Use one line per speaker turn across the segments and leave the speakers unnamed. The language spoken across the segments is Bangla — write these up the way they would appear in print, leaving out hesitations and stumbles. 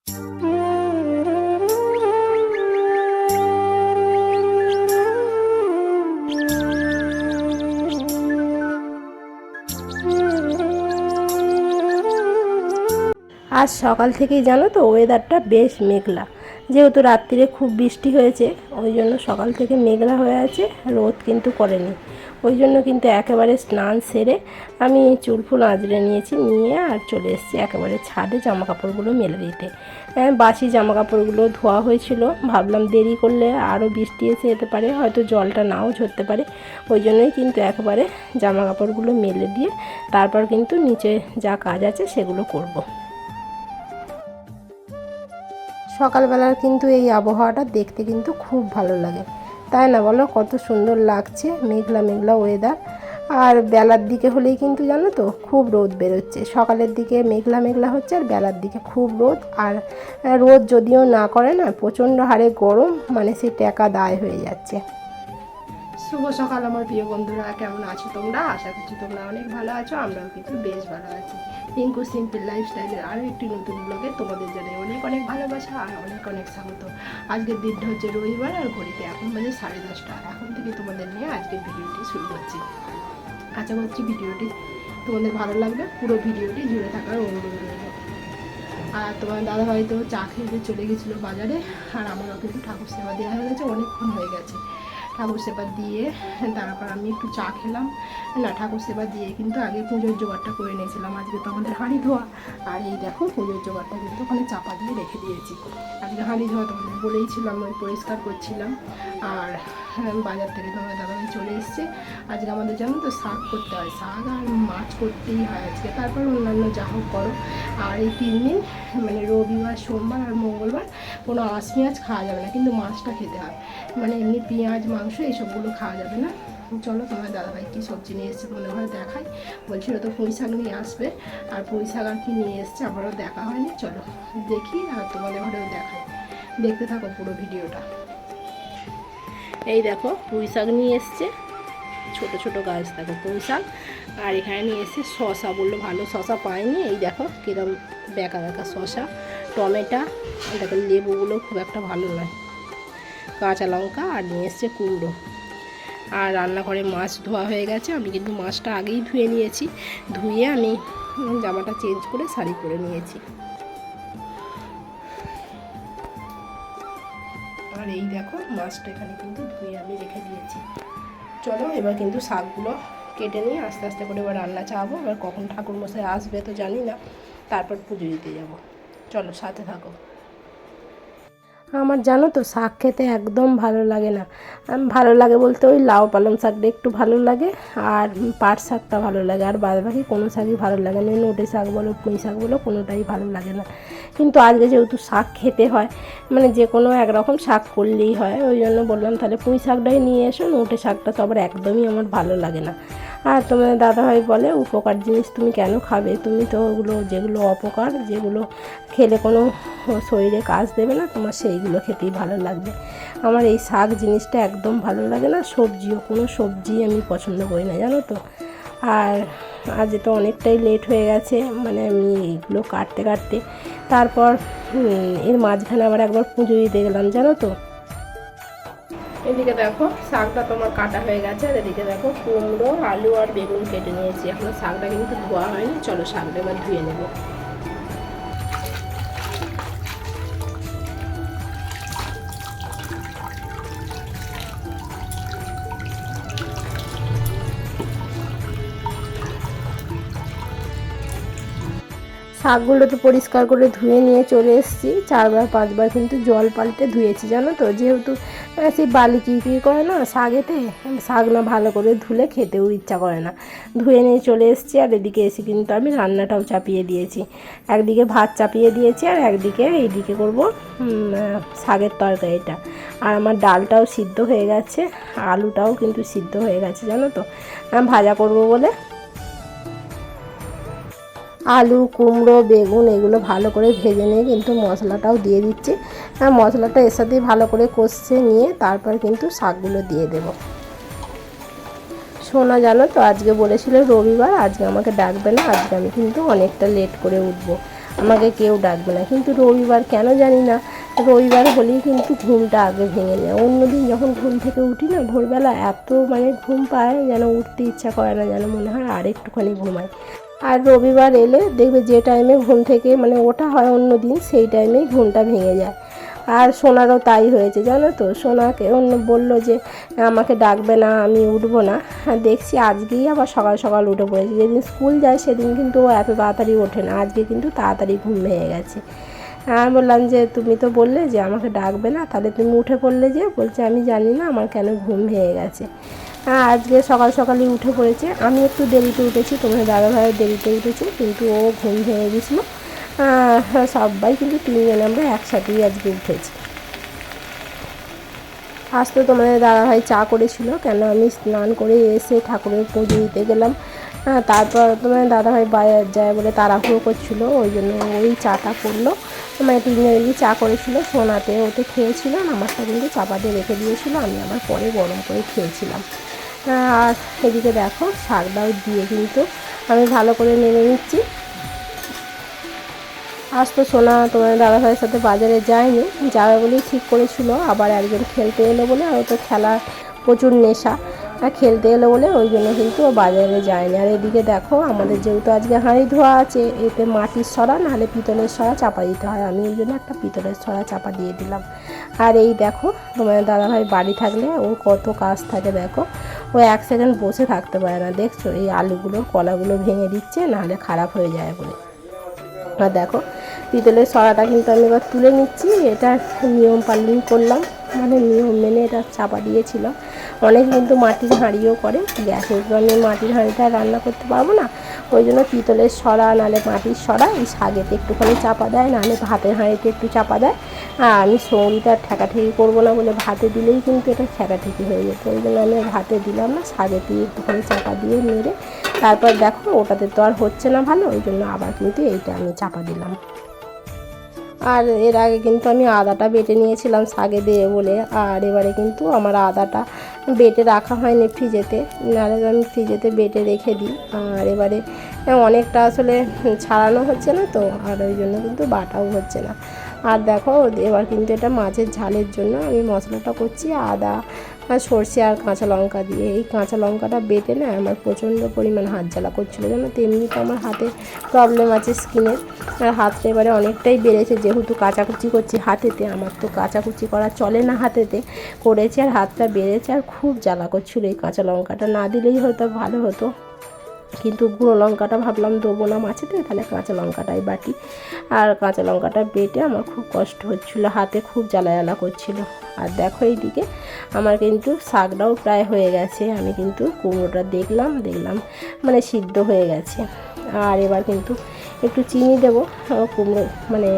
আজ সকাল থেকেই জানো তো ওয়েদারটা বেশ মেঘলা, যেহেতু রাত্রিরে খুব বৃষ্টি হয়েছে ওই জন্য সকাল থেকে মেঘলা হয়ে আছে, রোদ কিন্তু করেনি। ওই জন্য কিন্তু একেবারে স্নান সেরে আমি চুল ফুল আঁচড়ে নিয়েছি, নিয়ে আর চলে এসেছি একেবারে ছাদে জামা কাপড়গুলো মেলে দিতে। বাসি জামা কাপড়গুলো ধোয়া হয়েছিল, ভাবলাম দেরি করলে আরও বৃষ্টি এসে যেতে পারে, হয়তো জলটা নাও ঝরতে পারে। ওই জন্যই কিন্তু একেবারে জামা কাপড়গুলো মেলে দিয়ে তারপর কিন্তু নিচে যা কাজ আছে সেগুলো করব। সকালবেলার কিন্তু এই আবহাওয়াটা দেখতে কিন্তু খুব ভালো লাগে, তাই না বলো? কত সুন্দর লাগছে, মেঘলা মেঘলা ওয়েদার। আর বেলার দিকে হলেই কিন্তু জানো তো খুব রোদ বেরোচ্ছে। সকালের দিকে মেঘলা মেঘলা হচ্ছে আর বেলার দিকে খুব রোদ। আর রোদ যদিও না করে না, প্রচণ্ড হারে গরম, মানে সেই টেকা দায় হয়ে যাচ্ছে। শুভ সকাল আমার প্রিয় বন্ধুরা, কেমন আছো তোমরা? আশা করছি তোমরা অনেক ভালো আছো, আমরাও কিন্তু বেশ ভালো আছি। পিঙ্কু সিম্পল লাইফস্টাইলের আরও একটি নতুন ব্লগে তোমাদের জানাই অনেক অনেক ভালোবাসা আর অনেক অনেক স্বাগত। আজকের দিনটা হচ্ছে রবিবার, আর ঘড়িতে এখন বাজে 10:30। এখন থেকে তোমাদের নিয়ে আজকের ভিডিওটি শুরু করছি। আশা করছি ভিডিওটি তোমাদের ভালো লাগবে, পুরো ভিডিওটি জুড়ে থাকার অনুরোধ রইল। আর তোমার দাদাভাই তো চা খেতে চলে গেছিলো বাজারে, আর আমারও কিন্তু ঠাকুর সেবা দেওয়া হয়ে গেছে, অনেকক্ষণ হয়ে গেছে। ঠাকুর সেবা দিয়ে তারপর আমি একটু চা খেলাম। না, ঠাকুর সেবা দিয়ে কিন্তু আগে পুজোর জোগাড়টা করে নিয়েছিলাম। আজকে তো আমাদের হাঁড়ি ধোয়া, আর এই দেখো পুজোর জোগাড়টা কিন্তু ওখানে চাপা দিয়ে রেখে দিয়েছি। আজকে হাঁড়ি ধোয়া তোমাদের বলেইছিলাম, ওই পরিষ্কার করছিলাম। আর বাজার থেকে তোমার দাদাভাই চলে এসছে। আজকে আমাদের জানো তো শাক করতে হয়, শাক আর মাছ করতেই হয় আজকে, তারপর অন্যান্য যা হোক করো। আর এই 3 দিন মানে রবিবার, সোমবার আর মঙ্গলবার কোনো আঁশ পেঁয়াজ খাওয়া যাবে না, কিন্তু মাছটা খেতে হয়। মানে এমনি পেঁয়াজ মাংস এইসবগুলো খাওয়া যাবে না। চলো তোমার দাদাভাই কী সবজি নিয়ে এসছে তোমাদের ঘরে দেখাই। বলছিল তো পুঁই শাক নিয়ে আসবে, আর পুঁই শাক আর কি নিয়ে এসছে আমারও দেখা হয়নি। চলো দেখি আর তোমাদের ঘরেও দেখাই, দেখতে থাকো পুরো ভিডিওটা। এই দেখো পুঁই শাক নিয়ে এসছে, ছোট ছোট গাছ দেখো পুঁই শাক। আর এখানে নিয়ে এসছে শশা, বললো ভালো শশা পাইনি। এই দেখো কিরম বেঁকা বেঁকা শশা, টমেটো, দেখো লেবুগুলো খুব একটা ভালো নয়, কাঁচা লঙ্কা, আর নিয়ে এসছে কুমড়ো। আর রান্নাঘরে মাছ ধোয়া হয়ে গেছে, আমি কিন্তু মাছটা আগেই ধুয়ে নিয়েছি। ধুয়ে আমি জামাটা চেঞ্জ করে শাড়ি পরে নিয়েছি। আর এই দেখো মাছটা এখানে কিন্তু ধুয়ে আমি রেখে দিয়েছি। চলো এবার কিন্তু শাকগুলো কেটে নিয়ে আস্তে আস্তে করে এবার রান্না চাপাবো। এবার কখন ঠাকুরমশাই আসবে তো জানি না, তারপর পুজো দিতে যাব। চলো সাথে থাকো। আমার জানো তো শাক খেতে একদম ভালো লাগে না। ভালো লাগে বলতে ওই লাউ পালং শাকটা একটু ভালো লাগে, আর পাট শাকটা ভালো লাগে, আর বাদ বাকি কোনো শাকই ভালো লাগে না। নোটে শাক বলো, পুঁই শাক বলো, কোনোটাই ভালো লাগে না। কিন্তু আজকে যেহেতু শাক খেতে হয়, মানে যে কোনো একরকম শাক করলেই হয়, ওই জন্য বললাম তাহলে পুঁই শাকটাই নিয়ে এসো। নোটে শাকটা তো আবার একদমই আমার ভালো লাগে না। আর তোমার দাদাভাই বলে উপকার জিনিস তুমি কেন খাবে, তুমি তো ওগুলো যেগুলো অপকার, যেগুলো খেলে কোনো শরীরে কাজ দেবে না, তোমার সেইগুলো খেতেই ভালো লাগবে। আমার এই শাক জিনিসটা একদম ভালো লাগে না। সবজিও, কোনো সবজি আমি পছন্দ করি না জানো তো। আর আজ তো অনেকটাই লেট হয়ে গেছে, মানে আমি এইগুলো কাটতে কাটতে তারপর এর মাঝখানে আবার একবার পুজো দিতে গেলাম জানো তো। এদিকে দেখো শাকটা তোমার কাটা হয়ে গেছে, আর এদিকে দেখো কুমড়ো, আলু আর বেগুন কেটে নিয়েছি। এখনো শাকটা কিন্তু ধোয়া হয়নি, চলো শাকটা এবার ধুয়ে নেব। শাকগুলো তো পরিষ্কার করে ধুয়ে নিয়ে চলে এসেছি। 4-5বার কিন্তু জল পাল্টে ধুয়েছি জানো তো, যেহেতু সেই বালি কিরকির করে না শাকেতে, শাক না ভালো করে ধুলে খেতেও ইচ্ছা করে না। ধুয়ে নিয়ে চলে এসেছি, আর এদিকে এসে কিন্তু আমি রান্নাটাও চাপিয়ে দিয়েছি। একদিকে ভাত চাপিয়ে দিয়েছি, আর একদিকে এইদিকে করব শাকের তরকারিটা। আর আমার ডালটাও সিদ্ধ হয়ে গেছে, আলুটাও কিন্তু সিদ্ধ হয়ে গেছে জানো তো, ভাজা করব বলে। আলু, কুমড়ো, বেগুন এগুলো ভালো করে ভেজে নিয়ে কিন্তু মশলাটাও দিয়ে দিচ্ছি। মশলাটা এর সাথেই ভালো করে কষে নিয়ে তারপর কিন্তু শাকগুলো দিয়ে দেব। সোনা জানো তো আজকে বলেছিল রবিবার, আজকে আমাকে ডাকবে না, আজকে আমি কিন্তু অনেকটা লেট করে উঠবো। আমাকে কেউ ডাকবে না। কিন্তু রবিবার কেন জানি না, রবিবার হলেই কিন্তু ঘুমটা আগে ভেঙে যায়। অন্যদিন যখন ঘুম থেকে উঠি না ভোরবেলা এত মানে ঘুম পায় যেন উঠতে ইচ্ছা করে না, যেন মনে হয় আর একটুখানি ঘুমাই। আর রবিবার এলে দেখবে যে টাইমে ঘুম থেকে মানে ওঠা হয় অন্য দিন, সেই টাইমেই ঘুমটা ভেঙে যায়। আর সোনারও তাই হয়েছে জানো তো, সোনাকে অন্য বলল যে আমাকে ডাকবে না, আমি উঠবো না। আর দেখছি আজকেই আবার সকাল সকাল উঠে পড়েছে। যেদিন স্কুল যায় সেদিন কিন্তু ও এত তাড়াতাড়ি ওঠে না, আজকে কিন্তু তাড়াতাড়ি ঘুম ভেঙে গেছে। আমি বললাম যে তুমি তো বললে যে আমাকে ডাকবে না, তাহলে তুমি উঠে পড়লে যে? বলছে আমি জানি না আমার কেন ঘুম ভেঙে গেছে। আজকে সকাল সকালই উঠে পড়েছে। আমি একটু দেরিতে উঠেছি, তোমার দাদাভাইও দেরিতে উঠেছে, কিন্তু ও ঘুম ভেঙে গেছিলো। সবাই কিন্তু তিনজনে আমরা একসাথেই আজকে উঠেছি। আজ তো তোমাদের দাদাভাই চা করেছিল, কেন আমি স্নান করে এসে ঠাকুরের পুজো দিতে গেলাম। তারপর তোমাদের দাদাভাই বাজার যায় বলে তাড়াহুড়ো করছিলো, ওই জন্য ওই চাটা করলো। মানে তিনজনেরই চা করেছিল, সোনাতে ওতে খেয়েছিল, আমারটা কিন্তু চাপা দিয়ে রেখে দিয়েছিল, আমি আবার পরে গরম করে খেয়েছিলাম। আর এদিকে দেখো শাকটাও দিয়ে কিন্তু আমি ভালো করে নেড়ে নিচ্ছি। আজ তো সোনা তোমার দাদাভাইয়ের সাথে বাজারে যায়নি, যাবে বলেই ঠিক করেছিল, আবার একজন খেলতে এলো বলে, আর ও তো খেলা প্রচুর নেশা, খেলতে এলো বলে ওই জন্য কিন্তু ও বাজারে যায়নি। আর এদিকে দেখো আমাদের যেহেতু আজকে হাঁড়ি ধোয়া আছে, এতে মাটির সরা নাহলে পিতলের সরা চাপা দিতে হয়, আমি ওই জন্য একটা পিতলের সরা চাপা দিয়ে দিলাম। আর এই দেখো তোমার দাদাভাই বাড়ি থাকলে ওর কত কাজ থাকে দেখো, ও এক সেকেন্ড বসে থাকতে পারে না। দেখছো এই আলুগুলোর কলাগুলো ভেঙে দিচ্ছে, নাহলে খারাপ হয়ে যায় বলে। আর দেখো পিতলের সরাটা কিন্তু আমি এবার তুলে নিচ্ছি, এটা নিয়ম পালন করলাম, মানে নিয়ম মেনে এটা চাপা দিয়েছিলাম। অনেক কিন্তু মাটির হাঁড়িও করে, গ্যাসের তো আমি মাটির হাঁড়িটা রান্না করতে পারবো না, ওই জন্য পিতলের সরা নাহলে মাটির সরা এই শাকেতে একটুখানি চাপা দেয়, নাহলে ভাতের হাঁড়িতে একটু চাপা দেয়। আর আমি সৌরিটা ঠেকাঠেকি করবো না বলে ভাতে দিলেই কিন্তু এটা ঠেকাঠেকি হয়ে যেত, ওই জন্য আমি ভাতে দিলাম না, শাকেতে একটুখানি চাপা দিয়ে নেড়ে তারপর দেখো ওটাতে তো আর হচ্ছে না ভালো, ওই জন্য আবার কিন্তু এইটা আমি চাপা দিলাম। আর এর আগে কিন্তু আমি আদাটা বেটে নিয়েছিলাম শাকে দিয়ে বলে, আর এবারে কিন্তু আমার আদাটা বেটে রাখা হয়নি ফ্রিজেতে, নাহলে আমি ফ্রিজেতে বেটে রেখে দিই। আর এবারে অনেকটা আসলে ছাড়ানো হচ্ছে না তো, আর ওই জন্য কিন্তু বাটাও হচ্ছে না। আর দেখো এবার কিন্তু এটা মাছের ঝালের জন্য আমি মশলাটা করছি আদা আর সর্ষে আর কাঁচা লঙ্কা দিয়ে। এই কাঁচা লঙ্কাটা বেটে না আমার প্রচণ্ড পরিমাণ হাত জ্বালা করছিলো জানো তো, এমনিতে আমার হাতে প্রবলেম আছে স্কিনের, আর হাতটা এবারে অনেকটাই বেড়েছে, যেহেতু কাচাকুচি করছি হাতেতে, আমার তো কাচাকুচি করা চলে না হাতেতে, করেছি আর হাতটা বেড়েছে আর খুব জ্বালা করছিলো। এই কাঁচা লঙ্কাটা না দিলেই হয়তো ভালো হতো, কিন্তু গুঁড়ো লঙ্কাটা ভাবলাম দেবো না মাছেতে, তাহলে কাঁচা লঙ্কাটাই বাটি। আর কাঁচা লঙ্কাটা বেটে আমার খুব কষ্ট হচ্ছিলো, হাতে খুব জ্বালা জ্বালা করছিলো। আর দেখো এইদিকে আমার কিন্তু শাকটাও প্রায় হয়ে গেছে, আমি কিন্তু কুমড়োটা দেখলাম মানে সিদ্ধ হয়ে গেছে। আর এবার কিন্তু একটু চিনি দেবো, কুমড়ো মানে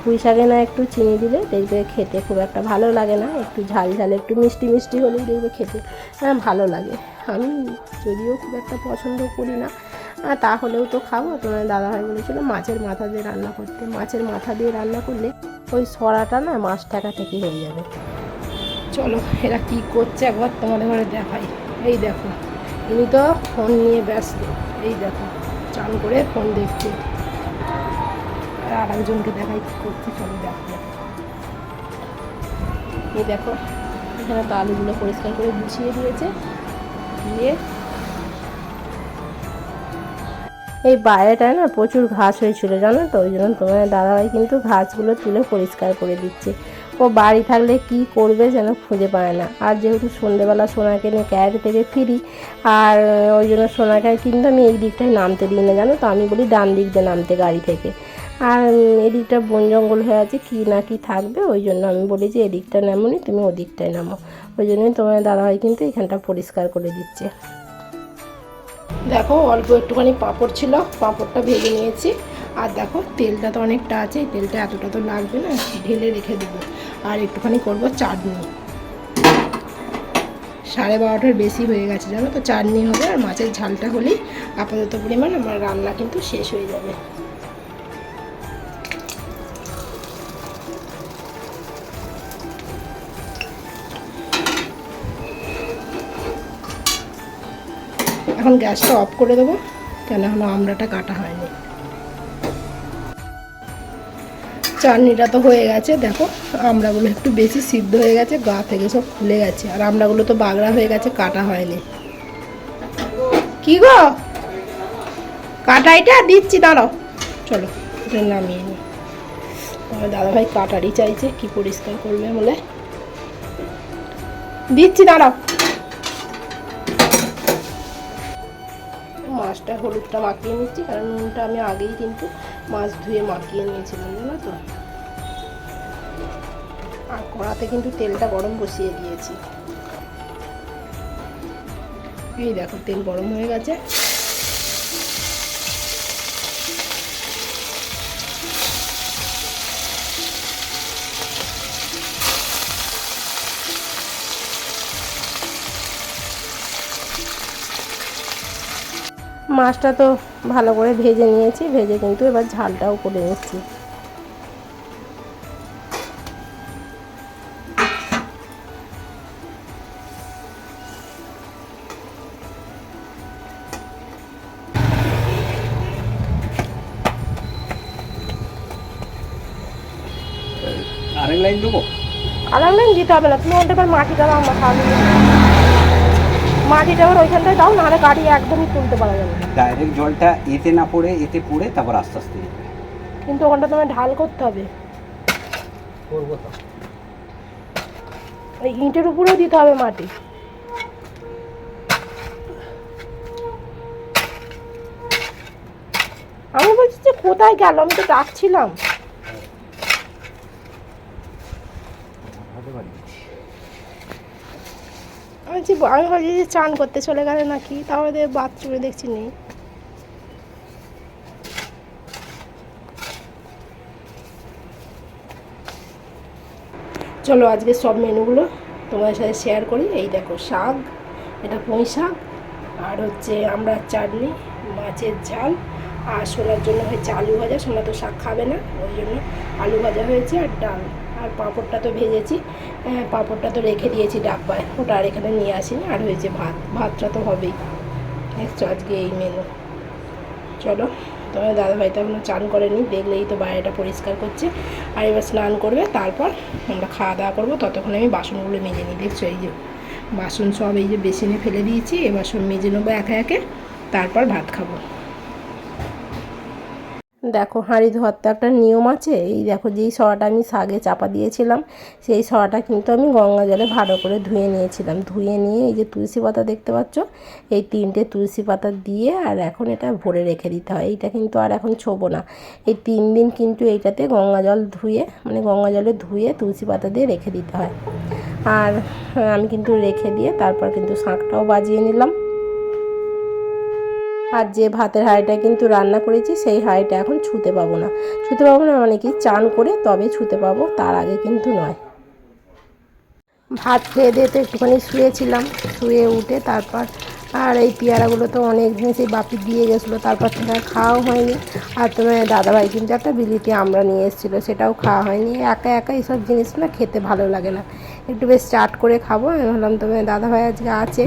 পুঁই শাকে না একটু চিনি দিলে দেখবে খেতে খুব একটা ভালো লাগে না, একটু ঝাল ঝাল একটু মিষ্টি মিষ্টি হলেই দেখবে খেতে ভালো লাগে। আমি যদিও খুব একটা পছন্দ করি না, তাহলেও তো খাবো। তোমার দাদাভাই বলেছিলো মাছের মাথা দিয়ে রান্না করতে, মাছের মাথা দিয়ে রান্না করলে ওই সরাটা না মাছ ঠেকাঠেকি হয়ে যাবে। চলো এরা কী করছে একবার তোমাদের ঘরে দেখাই। এই দেখো ইনি তো ফোন নিয়ে ব্যস্ত, এই দেখো চান করে ফোন দেখছে, আর একজনকে দেখাই কী করছে, চলো দেখো। এই দেখো এখানে তো আলুগুলো পরিষ্কার করে গুছিয়ে দিয়েছে, দিয়ে এই বাইরেটায় না প্রচুর ঘাস হয়েছিল জানো তো, ওই জন্য তোমার দাদাভাই কিন্তু ঘাসগুলো তুলে পরিষ্কার করে দিচ্ছে। ও বাড়ি থাকলে কি করবে যেন খুঁজে পায় না, আর যেহেতু সন্ধ্যেবেলা সোনাকে নিয়ে ক্যারেট থেকে ফিরি, আর ওই জন্য সোনাকে কিন্তু আমি এই দিকটায় নামতে দিই না জানো তো, আমি বলি ডান দিক দিয়ে নামতে গাড়ি থেকে। আর এদিকটা বন জঙ্গল হয়ে আছে, কি না কি থাকবে, ওই জন্য আমি বলি যে এদিকটা নামোনি, তুমি ওদিকটায় নামো, ওই জন্যই তোমার দাদাভাই কিন্তু এখানটা পরিষ্কার করে দিচ্ছে। দেখো অল্প একটুখানি পাঁপড় ছিল, পাঁপড়টা ভেজে নিয়েছি। আর দেখো তেলটা তো অনেকটা আছে, তেলটা এতটা তো লাগবে না, ঢেলে রেখে দেবো। আর একটুখানি করবো চাটনি, 12:30টার বেশি হয়ে গেছে জানো তো, চাটনি হবে আর মাছের ঝালটা হলেই আপাতত পরিমাণ আমার রান্না কিন্তু শেষ হয়ে যাবে। এখন গ্যাসটা অফ করে দেবো, কেন এখনো আমড়াটা কাটা হয়নি। চাটনিটা তো হয়ে গেছে, দেখো আমড়াগুলো একটু বেশি সিদ্ধ হয়ে গেছে, গা থেকে সব খুলে গেছে, আর আমড়াগুলো তো বাগড়া হয়ে গেছে, কাটা হয়নি। কি গো, কাটা এটা দিচ্ছি, দাঁড়াও, চলো এটা নামিয়ে নিই। আমার দাদাভাই কাটারই চাইছে, কি পরিষ্কার করবে বলে, দিচ্ছি, দাঁড়াও। মাছটা হলুদটা মাখিয়ে নিচ্ছি, কারণ নুনটা আমি আগেই কিন্তু মাছ ধুয়ে মাখিয়ে নিয়েছিলাম, জানো তো। আর কড়াতে কিন্তু তেলটা গরম বসিয়ে দিয়েছি, এই দেখো তেল গরম হয়ে গেছে। মাছটা তো ভালো করে ভেজে নিয়েছি, ভেজে কিন্তু এবার ঝালটাও করে নিচ্ছি।
আরেক লাইন দেবো?
আলাদা লাইন দিতে হবে না, তুমি ওটা এবার মাটিটা দাও, আমরা খাওয়া মাটিটা আবার ওইখানটায় দাও, নাহলে গাড়ি একদমই তুলতে পারা যাবে না।
ডাইরেক্ট জলটা এতে না পড়ে এতে পড়ে তারপর আস্তে আস্তে দিতে।
কিন্তু ওখানটা তোমায় ঢাল করতে হবে,
করবো তো।
ওই ইঁটের উপরেও দিতে হবে মাটি। আমি বলছি যে কোথায় গেল, আমি তো ডাকছিলাম। আমি ভাবছি যে চান করতে চলে গেলে নাকি, তাহলে বাথরুমে দেখছি নেই। চলো আজকে সব মেনুগুলো তোমাদের সাথে শেয়ার করি। এই দেখো শাক, এটা পুঁই শাক, আর হচ্ছে আমড়ার চাটনি, মাছের ঝাল, আর সোনার জন্য হয়েছে আলু ভাজা, সোনা তো শাক খাবে না, ওই জন্য আলু ভাজা হয়েছে, আর ডাল, আর পাঁপড়টা তো ভেজেছি, পাঁপড়টা তো রেখে দিয়েছি ডাব্বায়, ওটা আর এখানে নিয়ে আসিনি। আর হয়েছে ভাত, ভাতটা তো হবেই। দেখছো আজকে এই মেনু। চলো, তোমার দাদাভাই তো এখনো চান করেনি, দেখলেই তো বাইরেটা পরিষ্কার করছে, আর এবার স্নান করবে, তারপর আমরা খাওয়া দাওয়া করবো। ততক্ষণ আমি বাসনগুলো মেজে নিই। দেখছো এই যে বাসন সব এই যে বেসিনে ফেলে দিয়েছি, এবার সব মেজে নেবো একে একে, তারপর ভাত খাবো। দেখো হাঁড়ি ধোয়ার তো একটা নিয়ম আছে। এই দেখো যেই সরাটা আমি শাকে চাপা দিয়েছিলাম, সেই সরাটা কিন্তু আমি গঙ্গা জলে ভালো করে ধুয়ে নিয়েছিলাম। ধুয়ে নিয়ে এই যে তুলসী পাতা দেখতে পাচ্ছ, এই 3টে তুলসী পাতা দিয়ে আর এখন এটা ভরে রেখে দিতে হয়। এইটা কিন্তু আর এখন ছোবো না, এই 3 দিন কিন্তু এইটাতে গঙ্গা জল ধুয়ে, মানে গঙ্গা জলে ধুয়ে তুলসী পাতা দিয়ে রেখে দিতে হয়। আর আমি কিন্তু রেখে দিয়ে তারপর কিন্তু শাঁখটাও বাজিয়ে নিলাম। আর যে ভাতের হাঁড়িটা কিন্তু রান্না করেছি, সেই হাঁড়িটা এখন ছুঁতে পাবো না। ছুঁতে পাবো না মানে কি, চান করে তবে ছুঁতে পাবো, তার আগে কিন্তু নয়। ভাত খেয়ে দিয়ে তো একটুখানি শুয়েছিলাম, শুয়ে উঠে তারপর আর এই পেয়ারাগুলো তো অনেক দিন সেই বাপি দিয়ে গেছিলো, তারপর থেকে আর খাওয়াও হয়নি। আর তোমার দাদাভাই কিন্তু একটা বিলিতি আমরা নিয়ে এসেছিলো, সেটাও খাওয়া হয়নি। একা একা এইসব জিনিস না খেতে ভালো লাগে না, একটু বেশ চাট করে খাবো। আমি ভাবলাম তোমার দাদাভাই আজকে আছে,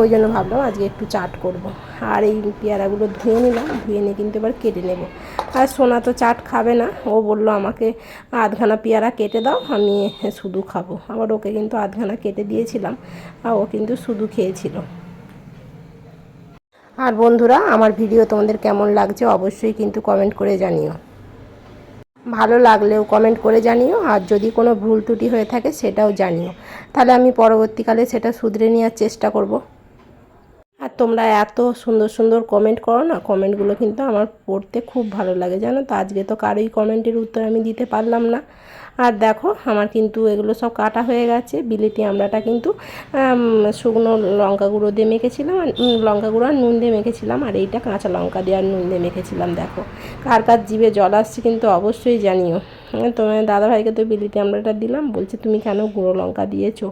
ওই জন্য ভাবলাম আজকে একটু চাট করব। আর এই পেয়ারাগুলো ধুয়ে নিলাম, ধুয়ে নিয়ে কিন্তু এবার কেটে নেব। আর সোনা তো চাট খাবে না, ও বললো আমাকে আধখানা পেয়ারা কেটে দাও, আমি শুধু খাবো। আবার ওকে কিন্তু আধখানা কেটে দিয়েছিলাম, আর ও কিন্তু শুধু খেয়েছিল। আর বন্ধুরা, আমার ভিডিও তোমাদের কেমন লাগছে অবশ্যই কিন্তু কমেন্ট করে জানিও। ভালো লাগলেও কমেন্ট করে জানিও, আর যদি কোনো ভুল ত্রুটি হয়ে থাকে সেটাও জানিও, তাহলে আমি পরবর্তীকালে সেটা শুধরে নেওয়ার চেষ্টা করব। আর তোমরা এত সুন্দর সুন্দর কমেন্ট করো না, কমেন্টগুলো কিন্তু আমার পড়তে খুব ভালো লাগে, জানো তো। আজকে তো কারোই কমেন্টের উত্তর আমি দিতে পারলাম না। আর দেখো আমার কিন্তু এগুলো সব কাটা হয়ে গেছে। বিলেতি আমড়াটা কিন্তু শুকনো লঙ্কা গুঁড়ো দিয়ে মেখেছিলাম, আর লঙ্কা গুঁড়ো আর নুন দিয়ে মেখেছিলাম, আর এইটা কাঁচা লঙ্কা দিয়ে আর নুন দিয়ে মেখেছিলাম। দেখো কার কার জিভে জল আসছে কিন্তু অবশ্যই জানিও। তোমার দাদাভাইকে তো বিলিতি আমড়াটা দিলাম, বলছে তুমি কেন গুঁড়ো লঙ্কা দিয়েছো।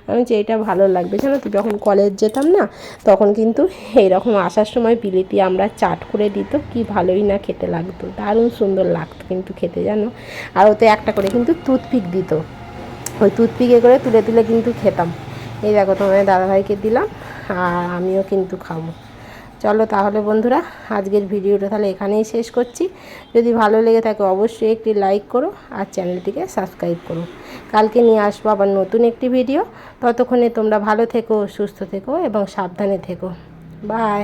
আমি যে এটা ভালো লাগবে, জানো তো। যখন কলেজ যেতাম না, তখন কিন্তু এইরকম আসার সময় বিলিতি আমড়া চাট করে দিত, কি ভালোই না খেতে লাগতো, দারুণ সুন্দর লাগতো কিন্তু খেতে, জানো। আর ওতে একটা করে কিন্তু টুথপিক দিত, ওই টুথপিকে করে তুলে তুলে কিন্তু খেতাম। এই দেখো তোমার দাদাভাইকে দিলাম, আর আমিও কিন্তু খাবো। চলো তাহলে বন্ধুরা, আজকের ভিডিওটা তাহলে এখানেই শেষ করছি। যদি ভালো লেগে থাকে অবশ্যই একটি লাইক করো আর চ্যানেলটিকে সাবস্ক্রাইব করো। কালকে নিয়ে আসবো আবার নতুন একটি ভিডিও। ততক্ষণে তোমরা ভালো থেকো, সুস্থ থেকো এবং সাবধানে থেকো। বাই।